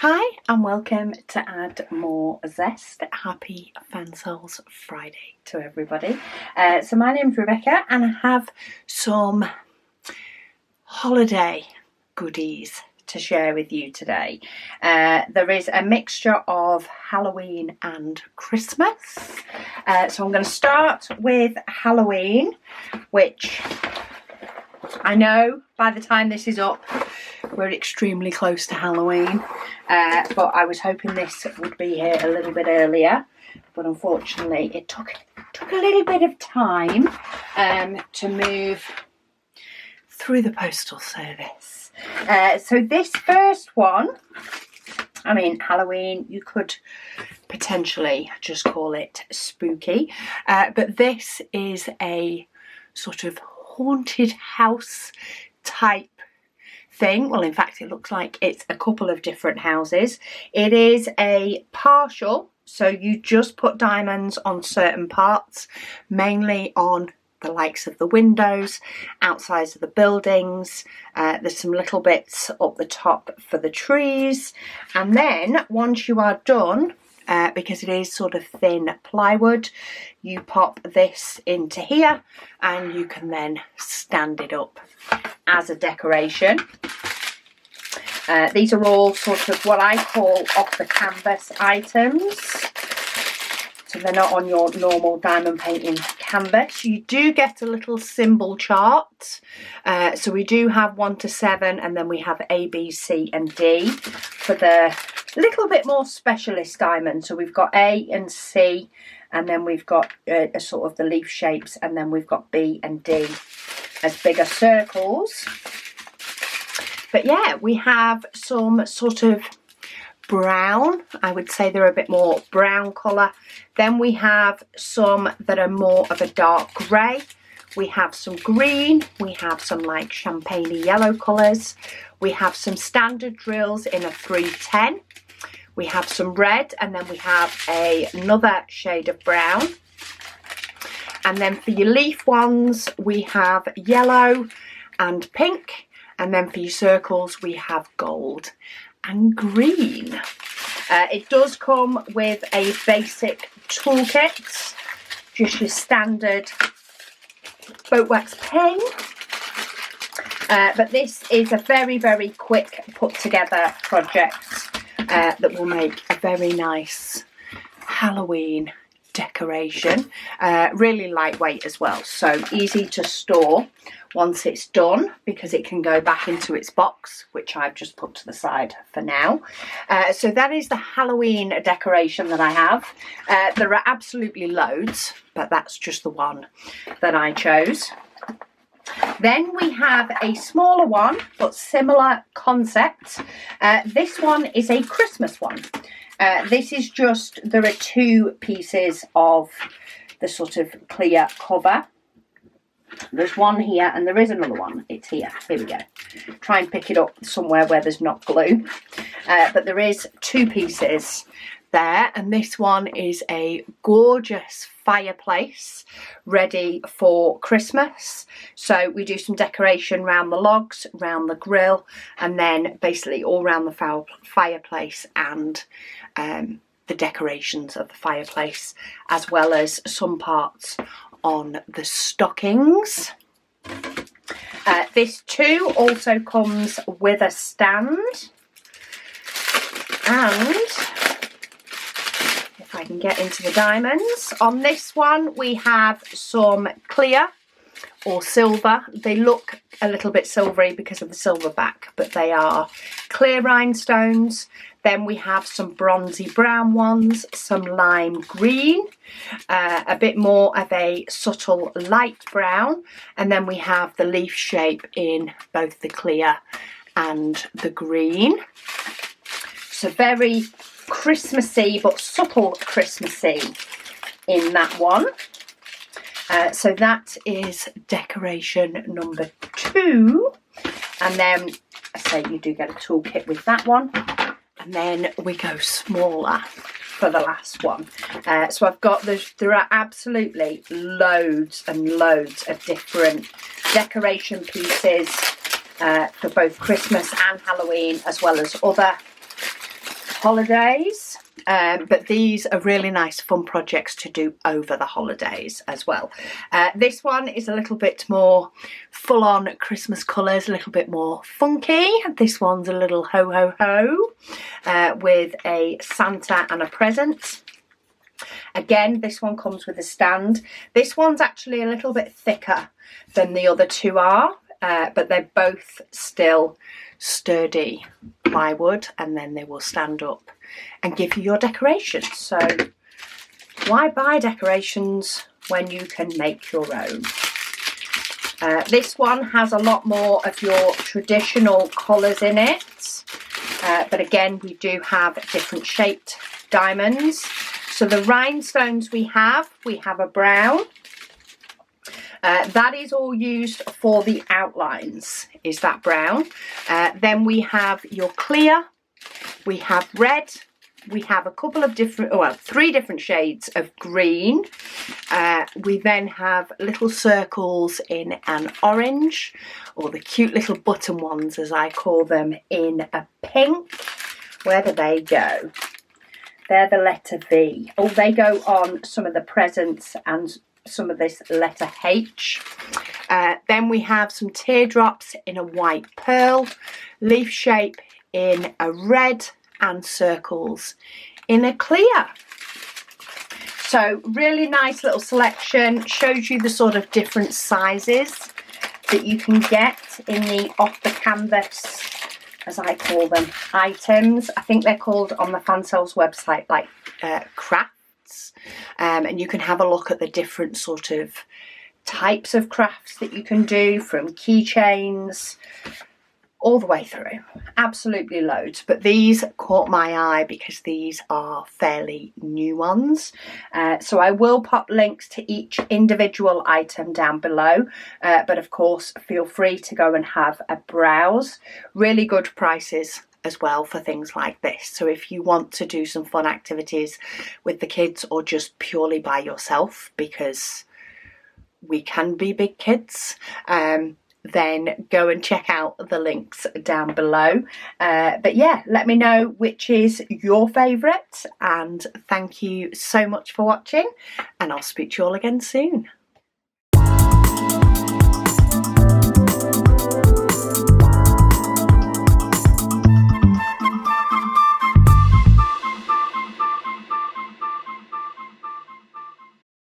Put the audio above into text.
Hi and welcome to add more zest. Happy Fansells Friday to everybody. So my name's Rebecca and I have some holiday goodies to share with you today. There is a mixture of Halloween and Christmas. So I'm going to start with Halloween, which I know by the time this is up we're extremely close to Halloween, but I was hoping this would be here a little bit earlier, but unfortunately it took a little bit of time to move through the postal service. So this first one, I mean, Halloween, you could potentially just call it spooky, but this is a sort of haunted house type thing. Well, in fact, it looks like it's a couple of different houses. It is a partial, so you just put diamonds on certain parts, mainly on the likes of the windows, outsides of the buildings. There's some little bits up the top for the trees, and then once you are done, because it is sort of thin plywood, you pop this into here and you can then stand it up as a decoration. These are all sort of what I call off the canvas items. So they're not on your normal diamond painting canvas. You do get a little symbol chart. So we do have 1 to 7 and then we have A, B, C and D for the little bit more specialist diamond. So we've got A and C, and then we've got a sort of the leaf shapes, and then we've got B and D as bigger circles. But yeah, we have some sort of brown. I would say they're a bit more brown colour. Then we have some that are more of a dark grey. We have some green. We have some like champagne yellow colours. We have some standard drills in a 310. We have some red, and then we have another shade of brown. And then for your leaf ones, we have yellow and pink. And then for your circles, we have gold and green. It does come with a basic toolkit, just your standard boat wax pen. But this is a very, very quick put together project that will make a very nice Halloween decoration. Really lightweight as well, so easy to store once it's done, because it can go back into its box, which I've just put to the side for now. So that is the Halloween decoration that I have. There are absolutely loads, but that's just the one that I chose. Then we have a smaller one, but similar concept. This one is a Christmas one. This is just, there are 2 pieces of the sort of clear cover. There's one here and there is another one. It's here. Here we go. Try and pick it up somewhere where there's not glue. But there is 2 pieces there, and this one is a gorgeous fireplace ready for Christmas. So we do some decoration around the logs, around the grill, and then basically all around the fireplace and the decorations of the fireplace, as well as some parts on the stockings. This too also comes with a stand, and if I can get into the diamonds, on this one we have some clear or silver. They look a little bit silvery because of the silver back, but they are clear rhinestones. Then we have some bronzy brown ones, some lime green, a bit more of a subtle light brown, and then we have the leaf shape in both the clear and the green. So very Christmassy, but subtle Christmassy in that one. So that is decoration number 2. And then I say you do get a toolkit with that one. And then we go smaller for the last one. So I've got, there are absolutely loads and loads of different decoration pieces for both Christmas and Halloween, as well as other holidays. But these are really nice fun projects to do over the holidays as well. This one is a little bit more full-on Christmas colours, a little bit more funky. This one's a little ho ho ho with a Santa and a present. Again, this one comes with a stand. This one's actually a little bit thicker than the other two are, but they're both still sturdy plywood, and then they will stand up and give you your decorations. So why buy decorations when you can make your own? This one has a lot more of your traditional colours in it, but again, we do have different shaped diamonds. So the rhinestones we have a brown. That is all used for the outlines, is that brown. Then we have your clear, we have red, we have a couple of different, well, 3 different shades of green. We then have little circles in an orange, or the cute little button ones as I call them, in a pink. Where do they go? They're the letter V. Oh, they go on some of the presents and some of this letter H. Then we have some teardrops in a white pearl, leaf shape in a red, and circles in a clear. So really nice little selection. Shows you the sort of different sizes that you can get in the off the canvas, as I call them, items. I think they're called on the Fansells website like crafts. And you can have a look at the different sort of types of crafts that you can do, from keychains all the way through. Absolutely loads. But these caught my eye because these are fairly new ones. So I will pop links to each individual item down below. But of course, feel free to go and have a browse. Really good prices as well for things like this. So if you want to do some fun activities with the kids, or just purely by yourself, because we can be big kids, then go and check out the links down below. But yeah, let me know which is your favourite, and thank you so much for watching, and I'll speak to you all again soon.